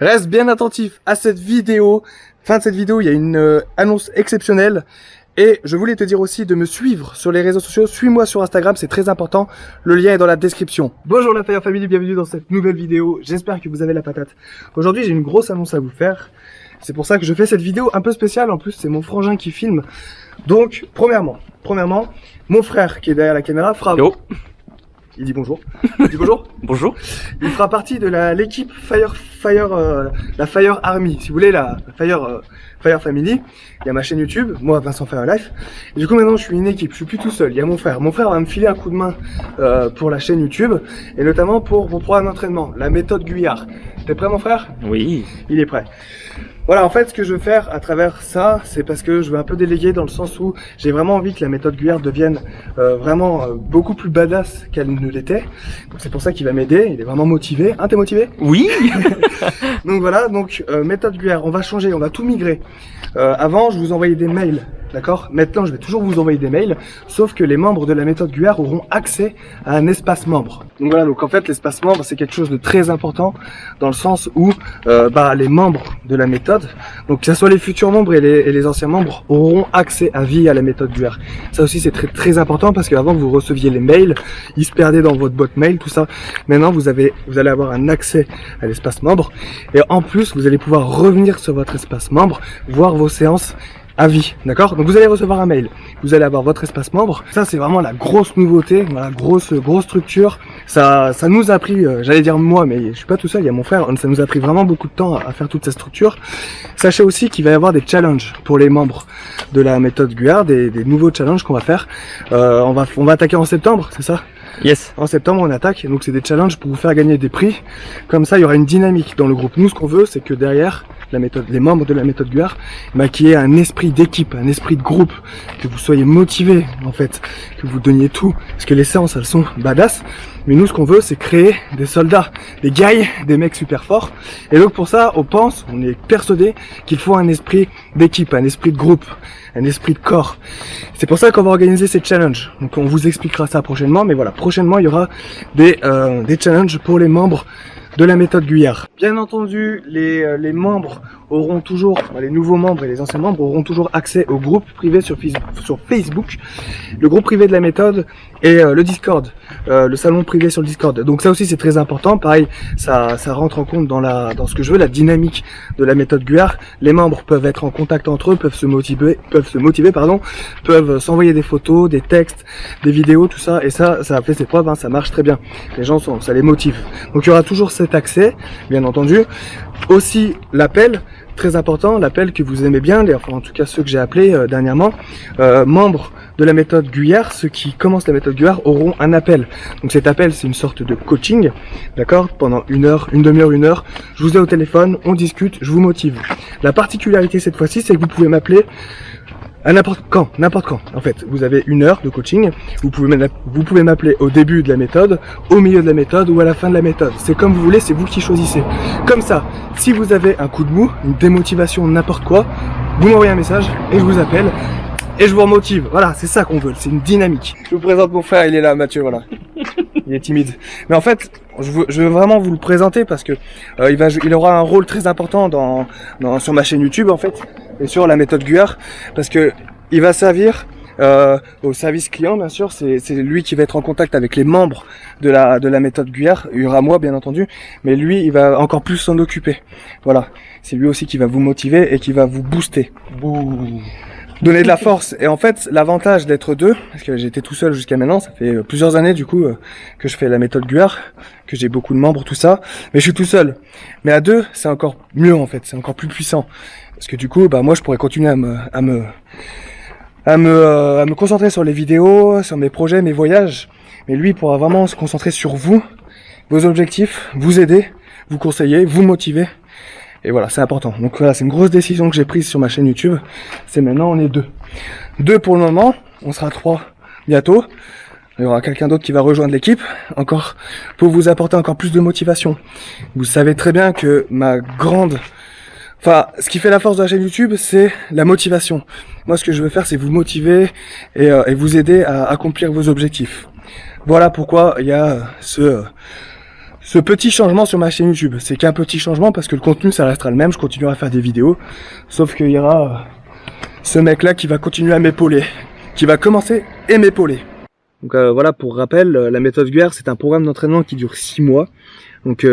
Reste bien attentif à cette vidéo. Fin de cette vidéo, il y a une annonce exceptionnelle. Et je voulais te dire aussi de me suivre sur les réseaux sociaux. Suis-moi sur Instagram, c'est très important. Le lien est dans la description. Bonjour la Fire Family, bienvenue dans cette nouvelle vidéo. J'espère que vous avez la patate. Aujourd'hui, j'ai une grosse annonce à vous faire. C'est pour ça que je fais cette vidéo un peu spéciale. En plus, c'est mon frangin qui filme. Donc, premièrement, mon frère qui est derrière la caméra fera... Yo. Il dit bonjour. Il dit bonjour. Bonjour. Il fera partie de l'équipe la Fire Army. Si vous voulez, la Fire Family. Il y a ma chaîne YouTube, moi Vincent Fire Life. Et du coup maintenant je suis une équipe, je suis plus tout seul. Il y a mon frère. Mon frère va me filer un coup de main pour la chaîne YouTube et notamment pour mon programme d'entraînement, la méthode Guyard. T'es prêt mon frère? Oui. Il est prêt. Voilà, en fait, ce que je veux faire à travers ça, c'est parce que je veux un peu déléguer dans le sens où j'ai vraiment envie que la méthode Guyard devienne vraiment beaucoup plus badass qu'elle ne l'était. Donc c'est pour ça qu'il va m'aider, il est vraiment motivé. Hein, t'es motivé? Oui. Donc voilà, méthode Guyard, on va changer, on va tout migrer. Avant, je vous envoyais des mails, d'accord? Maintenant, je vais toujours vous envoyer des mails, sauf que les membres de la méthode Guyard auront accès à un espace membre. Donc voilà, donc en fait, l'espace membre, c'est quelque chose de très important dans le sens où les membres de la méthode, donc que ce soit les futurs membres et les anciens membres, auront accès à vie à la méthode Guyard. Ça aussi, c'est très important parce qu'avant que vous receviez les mails, ils se perdaient dans votre boîte mail, tout ça. Maintenant, vous allez avoir un accès à l'espace membre et en plus, vous allez pouvoir revenir sur votre espace membre, voir vos séances à vie, d'accord? Donc vous allez recevoir un mail, vous allez avoir votre espace membre. Ça c'est vraiment la grosse nouveauté, voilà, grosse structure. Ça nous a pris, j'allais dire moi, mais je suis pas tout seul, il y a mon frère. Ça nous a pris vraiment beaucoup de temps à faire toute cette structure. Sachez aussi qu'il va y avoir des challenges pour les membres de la méthode Guyard, des nouveaux challenges qu'on va faire. On va attaquer en septembre, c'est ça? Yes. En septembre on attaque, donc c'est des challenges pour vous faire gagner des prix. Comme ça il y aura une dynamique dans le groupe. Nous ce qu'on veut c'est que derrière les membres de la méthode Guyard, qu'il y ait un esprit d'équipe, un esprit de groupe, que vous soyez motivés en fait, que vous donniez tout, parce que les séances elles sont badass, mais nous ce qu'on veut c'est créer des soldats, des guerriers, des mecs super forts, et donc pour ça on est persuadé qu'il faut un esprit d'équipe, un esprit de groupe, un esprit de corps. C'est pour ça qu'on va organiser ces challenges, donc on vous expliquera ça prochainement, mais voilà, prochainement il y aura des challenges pour les membres de la méthode Guyard. Bien entendu, les membres auront toujours, les nouveaux membres et les anciens membres auront toujours accès au groupe privé sur Facebook, le groupe privé de la méthode et le Discord, le salon privé sur le Discord. Donc ça aussi c'est très important. Pareil, ça rentre en compte dans ce que je veux, la dynamique de la méthode Guyard. Les membres peuvent être en contact entre eux, peuvent se motiver, peuvent s'envoyer des photos, des textes, des vidéos, tout ça. Et ça a fait ses preuves, hein, ça marche très bien. Les gens ça les motive. Donc il y aura toujours cet accès, bien entendu. Aussi l'appel, très important, l'appel que vous aimez bien, en tout cas ceux que j'ai appelés dernièrement, membres de la méthode Guyard, ceux qui commencent la méthode Guyard auront un appel. Donc cet appel c'est une sorte de coaching, d'accord, pendant une heure, une demi-heure, une heure, je vous ai au téléphone, on discute, je vous motive. La particularité cette fois-ci c'est que vous pouvez m'appeler à n'importe quand. En fait, vous avez une heure de coaching. Vous pouvez m'appeler au début de la méthode, au milieu de la méthode ou à la fin de la méthode. C'est comme vous voulez, c'est vous qui choisissez. Comme ça, si vous avez un coup de mou, une démotivation, n'importe quoi, vous m'envoyez un message et je vous appelle et je vous remotive. Voilà, c'est ça qu'on veut. C'est une dynamique. Je vous présente mon frère, il est là, Mathieu. Voilà. Il est timide. Mais en fait, je veux vraiment vous le présenter parce que il aura un rôle très important sur ma chaîne YouTube en fait et sur la méthode Guyard parce que il va servir au service client bien sûr. C'est lui qui va être en contact avec les membres de la méthode Guyard. Il y aura moi bien entendu, mais lui il va encore plus s'en occuper. Voilà, c'est lui aussi qui va vous motiver et qui va vous booster. Donner de la force. Et en fait, l'avantage d'être deux, parce que j'étais tout seul jusqu'à maintenant, ça fait plusieurs années du coup que je fais la méthode Guyard, que j'ai beaucoup de membres, tout ça, mais je suis tout seul. Mais à deux, c'est encore mieux en fait, c'est encore plus puissant. Parce que du coup, moi je pourrais continuer à me concentrer sur les vidéos, sur mes projets, mes voyages, mais lui il pourra vraiment se concentrer sur vous, vos objectifs, vous aider, vous conseiller, vous motiver. Et voilà, c'est important. Donc voilà, c'est une grosse décision que j'ai prise sur ma chaîne YouTube. C'est maintenant, on est deux. Deux pour le moment, on sera trois bientôt. Il y aura quelqu'un d'autre qui va rejoindre l'équipe, encore pour vous apporter encore plus de motivation. Vous savez très bien que ce qui fait la force de la chaîne YouTube, c'est la motivation. Moi, ce que je veux faire, c'est vous motiver et vous aider à accomplir vos objectifs. Voilà pourquoi il y a ce petit changement sur ma chaîne YouTube. C'est qu'un petit changement parce que le contenu ça restera le même, je continuerai à faire des vidéos, sauf qu'il y aura ce mec là qui va continuer à m'épauler, qui va commencer et m'épauler. Donc voilà, pour rappel, la méthode GUER c'est un programme d'entraînement qui dure 6 mois. Donc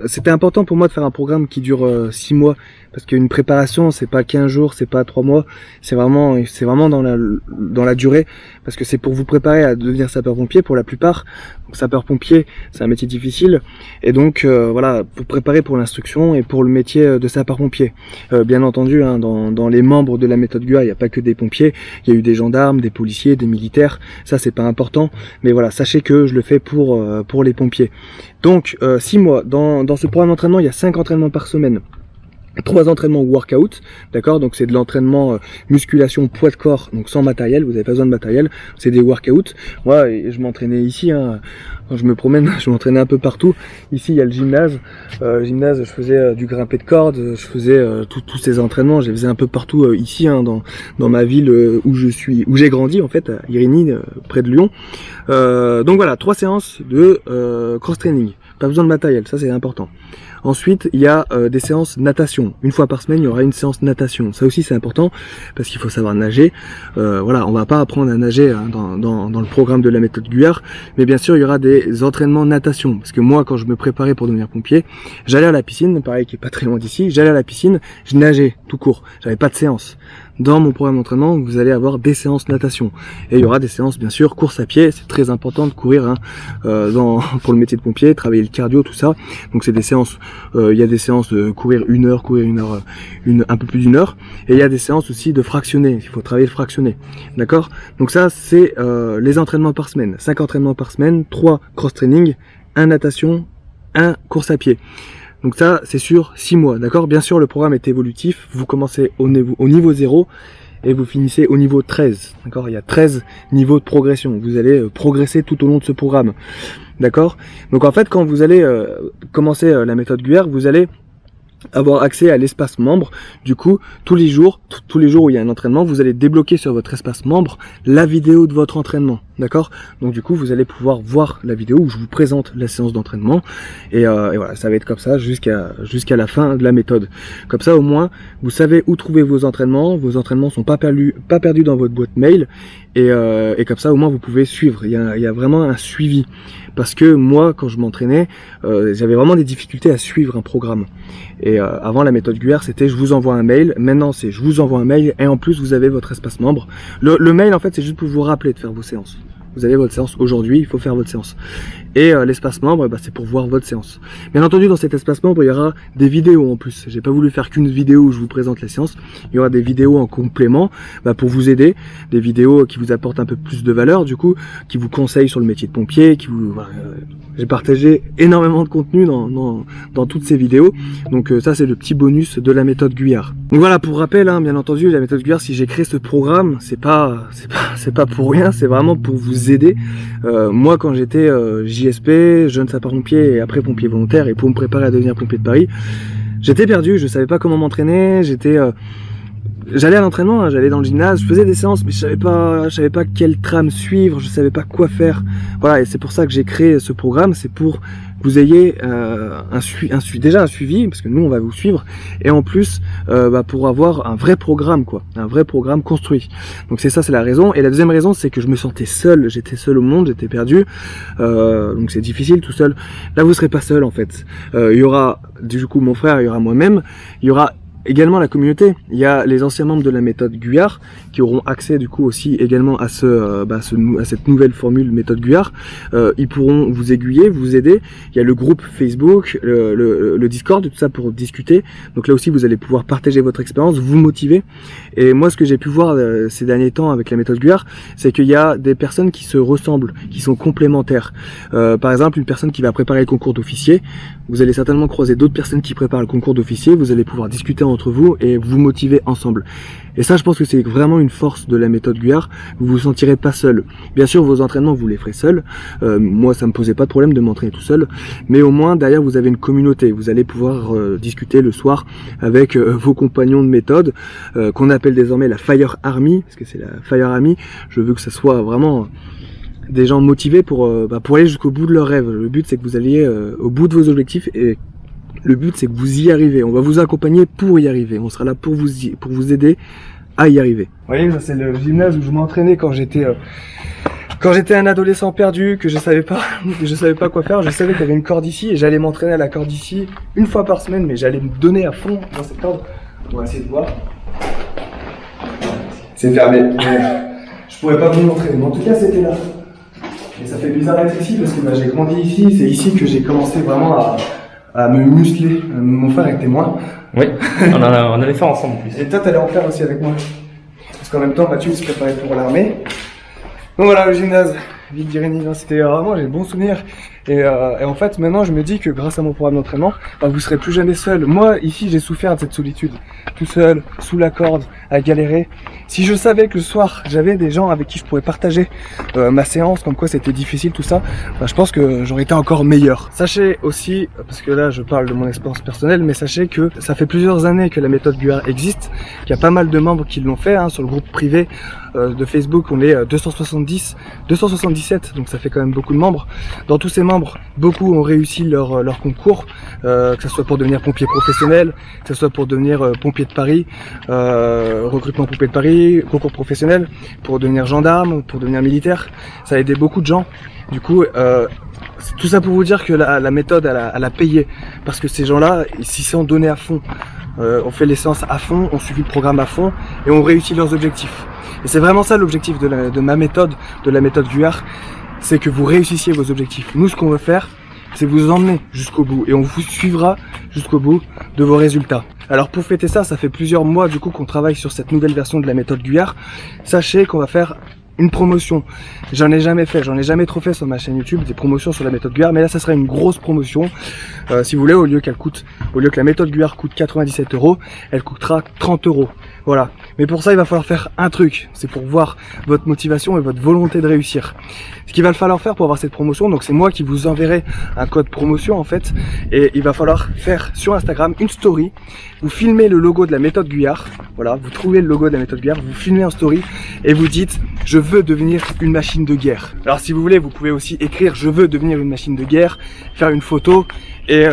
c'était important pour moi de faire un programme qui dure 6 mois, parce qu'une préparation c'est pas 15 jours, c'est pas 3 mois, c'est vraiment dans la durée, parce que c'est pour vous préparer à devenir sapeur-pompier pour la plupart. Donc sapeur-pompier c'est un métier difficile, et donc voilà, pour préparer pour l'instruction et pour le métier de sapeur-pompier. Bien entendu, hein, dans les membres de la méthode GUER, il n'y a pas que des pompiers, il y a eu des gendarmes, des policiers, des militaires, ça c'est pas important, mais voilà, sachez que je le fais pour les pompiers. Donc 6 mois, dans ce programme d'entraînement, il y a 5 entraînements par semaine. 3 entraînements workout, d'accord, donc c'est de l'entraînement musculation poids de corps, donc sans matériel, vous n'avez pas besoin de matériel, c'est des workouts. Moi, je m'entraînais ici, hein, quand je me promène, je m'entraînais un peu partout. Ici, il y a le gymnase, je faisais du grimpé de corde, je faisais tous ces entraînements, je les faisais un peu partout ici, hein, dans ma ville où j'ai grandi en fait, à Irigny, près de Lyon. Donc voilà, 3 séances de cross-training, pas besoin de matériel, ça c'est important. Ensuite, il y a des séances natation. Une fois par semaine, il y aura une séance natation. Ça aussi, c'est important parce qu'il faut savoir nager. Voilà, on va pas apprendre à nager hein, dans le programme de la méthode GUER, mais bien sûr, il y aura des entraînements natation. Parce que moi, quand je me préparais pour devenir pompier, j'allais à la piscine, pareil, qui est pas très loin d'ici. J'allais à la piscine, je nageais tout court. J'avais pas de séance. Dans mon programme d'entraînement, vous allez avoir des séances natation. Et il y aura des séances, bien sûr, course à pied. C'est très important de courir hein, pour le métier de pompier, travailler le cardio, tout ça. Donc c'est des séances, il y a des séances de courir 1 heure, un peu plus d'1 heure. Et il y a des séances aussi de fractionner. Il faut travailler le fractionné. D'accord? Donc ça, c'est les entraînements par semaine. 5 entraînements par semaine, 3 cross-training, 1 natation, 1 course à pied. Donc ça, c'est sur 6 mois, d'accord? Bien sûr, le programme est évolutif. Vous commencez au niveau 0 et vous finissez au niveau 13, d'accord? Il y a 13 niveaux de progression. Vous allez progresser tout au long de ce programme, d'accord? Donc en fait, quand vous allez commencer la méthode GUER, vous allez avoir accès à l'espace membre. Du coup, tous les jours où il y a un entraînement, vous allez débloquer sur votre espace membre la vidéo de votre entraînement, d'accord? Donc du coup, vous allez pouvoir voir la vidéo où je vous présente la séance d'entraînement et voilà, ça va être comme ça jusqu'à la fin de la méthode. Comme ça, au moins, vous savez où trouver vos entraînements sont pas perdus dans votre boîte mail et comme ça, au moins, vous pouvez suivre. Il y a vraiment un suivi. Parce que moi, quand je m'entraînais, j'avais vraiment des difficultés à suivre un programme. Et avant la méthode GUER, c'était je vous envoie un mail. Maintenant, c'est je vous envoie un mail et en plus, vous avez votre espace membre. Le mail, en fait, c'est juste pour vous rappeler de faire vos séances. Vous avez votre séance aujourd'hui, il faut faire votre séance. Et l'espace membre, c'est pour voir votre séance. Bien entendu, dans cet espace membre, il y aura des vidéos en plus. J'ai pas voulu faire qu'une vidéo où je vous présente la séance. Il y aura des vidéos en complément pour vous aider, des vidéos qui vous apportent un peu plus de valeur, du coup, qui vous conseillent sur le métier de pompier, j'ai partagé énormément de contenu dans toutes ces vidéos. Donc ça, c'est le petit bonus de la méthode GUER. Donc voilà, pour rappel, hein, bien entendu, la méthode GUER, si j'ai créé ce programme, c'est pas pour rien, c'est vraiment pour vous aider. Moi, quand j'étais JSP, jeune sapeur-pompier et après pompier volontaire, et pour me préparer à devenir pompier de Paris, j'étais perdu, je savais pas comment m'entraîner, j'allais à l'entraînement, hein, j'allais dans le gymnase, je faisais des séances, mais je savais pas quelle trame suivre, je savais pas quoi faire. Voilà, et c'est pour ça que j'ai créé ce programme, c'est pour que vous ayez déjà un suivi, parce que nous on va vous suivre, et en plus pour avoir un vrai programme, quoi, un vrai programme construit. Donc c'est la raison. Et la deuxième raison, c'est que je me sentais seul, j'étais seul au monde, j'étais perdu, donc c'est difficile tout seul. Là vous serez pas seul en fait. Il y aura du coup mon frère, il y aura moi-même, il y aura également la communauté. Il y a les anciens membres de la méthode GUER qui auront accès du coup aussi également à cette nouvelle formule méthode GUER. Ils pourront vous aiguiller, vous aider. Il y a le groupe Facebook, le Discord, tout ça pour discuter. Donc là aussi vous allez pouvoir partager votre expérience, vous motiver. Et moi ce que j'ai pu voir ces derniers temps avec la méthode GUER, c'est qu'il y a des personnes qui se ressemblent, qui sont complémentaires. Par exemple, une personne qui va préparer le concours d'officier, vous allez certainement croiser d'autres personnes qui préparent le concours d'officier, vous allez pouvoir discuter entre vous et vous motiver ensemble. Et ça, je pense que c'est vraiment une force de la méthode GUER. Vous vous sentirez pas seul. Bien sûr, vos entraînements, vous les ferez seul. Moi, ça me posait pas de problème de m'entraîner tout seul. Mais au moins, derrière, vous avez une communauté. Vous allez pouvoir discuter le soir avec vos compagnons de méthode, qu'on appelle désormais la Fire Army, parce que c'est la Fire Army. Je veux que ça soit vraiment des gens motivés pour aller jusqu'au bout de leurs rêves. Le but c'est que vous alliez au bout de vos objectifs et le but c'est que vous y arrivez. On va vous accompagner pour y arriver. On sera là pour vous aider à y arriver. Vous voyez, ça c'est le gymnase où je m'entraînais quand j'étais un adolescent perdu, que je savais pas quoi faire. Je savais qu'il y avait une corde ici et j'allais m'entraîner à la corde ici une fois par semaine, mais j'allais me donner à fond dans cette corde. On va essayer de voir. C'est fermé. Je pourrais pas vous montrer, mais en tout cas c'était là. Et ça fait bizarre d'être ici parce que j'ai grandi ici. C'est ici que j'ai commencé vraiment à me muscler. Mon frère est témoin. Oui, on allait faire ensemble en plus. Et toi t'allais en faire aussi avec moi. Parce qu'en même temps Mathieu se préparait pour l'armée. Donc voilà le gymnase, Ville d'Irénie, c'était vraiment j'ai de bons souvenirs. Et en fait maintenant je me dis que grâce à mon programme d'entraînement, vous serez plus jamais seul. Moi ici j'ai souffert de cette solitude, tout seul, sous la corde, à galérer. Si je savais que le soir j'avais des gens avec qui je pourrais partager ma séance, comme quoi c'était difficile tout ça, je pense que j'aurais été encore meilleur. Sachez aussi, parce que là je parle de mon expérience personnelle, mais sachez que ça fait plusieurs années que la méthode GUAR existe, qu'il y a pas mal de membres qui l'ont fait, sur le groupe privé de Facebook on est 277, donc ça fait quand même beaucoup de membres. Dans tous ces membres, beaucoup ont réussi leur concours, que ce soit pour devenir pompier professionnel, que ce soit pour devenir pompier de Paris, recrutement pompier de Paris, concours professionnel, pour devenir gendarme, pour devenir militaire. Ça a aidé beaucoup de gens. Du coup, tout ça pour vous dire que la méthode, elle a payé, parce que ces gens-là, ils s'y sont donnés à fond. On fait les séances à fond, on suit le programme à fond, et on réussit leurs objectifs. Et c'est vraiment ça l'objectif de ma méthode, de la méthode GUAR, c'est que vous réussissiez vos objectifs. Nous, ce qu'on veut faire, c'est vous emmener jusqu'au bout, et on vous suivra jusqu'au bout de vos résultats. Alors pour fêter ça, ça fait plusieurs mois du coup qu'on travaille sur cette nouvelle version de la méthode GUAR. Sachez qu'on va faire une promotion. J'en ai jamais trop fait sur ma chaîne YouTube, des promotions sur la méthode GUAR, mais là ça sera une grosse promotion. Si vous voulez, au lieu que la méthode GUAR coûte 97 €, elle coûtera 30 €. Voilà. Mais pour ça, il va falloir faire un truc. C'est pour voir votre motivation et votre volonté de réussir. Ce qu'il va falloir faire pour avoir cette promotion, donc c'est moi qui vous enverrai un code promotion en fait, et il va falloir faire sur Instagram une story. Vous filmez le logo de la méthode GUAR. Voilà, vous trouvez le logo de la méthode GUAR, vous filmez en story et vous dites je veux devenir une machine de guerre. Alors si vous voulez, vous pouvez aussi écrire je veux devenir une machine de guerre, faire une photo et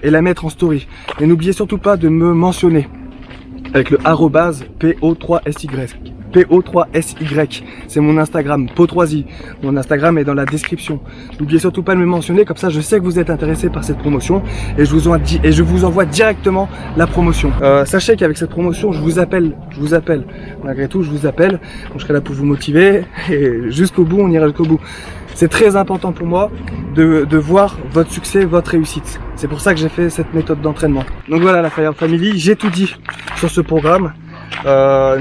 la mettre en story. Et n'oubliez surtout pas de me mentionner avec le @PO3SY. PO3SY, c'est mon Instagram, Po3i. Mon Instagram est dans la description. N'oubliez surtout pas de me mentionner, comme ça je sais que vous êtes intéressé par cette promotion et je vous envoie directement la promotion. Sachez qu'avec cette promotion, je vous appelle, malgré tout, je vous appelle. Donc, je serai là pour vous motiver et jusqu'au bout, on ira jusqu'au bout. C'est très important pour moi de voir votre succès, votre réussite. C'est pour ça que j'ai fait cette méthode d'entraînement. Donc voilà la Fire Family, j'ai tout dit sur ce programme.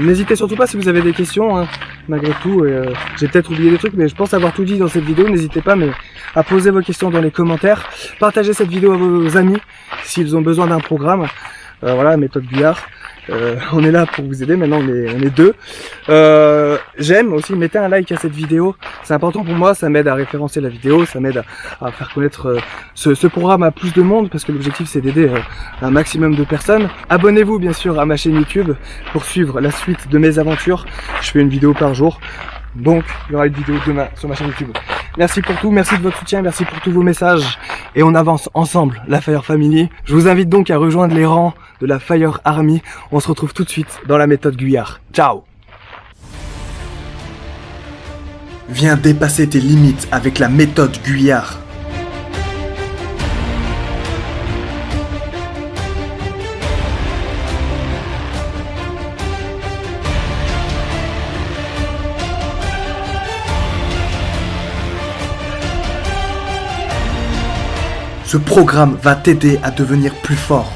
N'hésitez surtout pas si vous avez des questions, malgré tout, j'ai peut-être oublié des trucs, mais je pense avoir tout dit dans cette vidéo. N'hésitez pas à poser vos questions dans les commentaires, partagez cette vidéo à vos amis s'ils ont besoin d'un programme. Voilà, méthode GUAR. On est là pour vous aider, maintenant on est deux. J'aime aussi, mettez un like à cette vidéo, c'est important pour moi, ça m'aide à référencer la vidéo, ça m'aide à faire connaître ce programme à plus de monde, parce que l'objectif c'est d'aider un maximum de personnes. Abonnez-vous bien sûr à ma chaîne YouTube pour suivre la suite de mes aventures, je fais une vidéo par jour, donc il y aura une vidéo demain sur ma chaîne YouTube. Merci pour tout, merci de votre soutien, merci pour tous vos messages, et on avance ensemble, la Fire Family. Je vous invite donc à rejoindre les rangs de la Fire Army. On se retrouve tout de suite dans la méthode GUAR. Ciao! Viens dépasser tes limites avec la méthode GUAR. Ce programme va t'aider à devenir plus fort,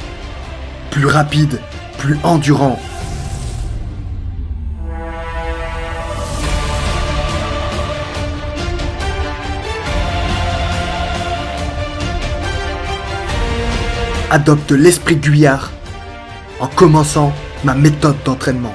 plus rapide, plus endurant. Adopte l'esprit GUAR en commençant ma méthode d'entraînement.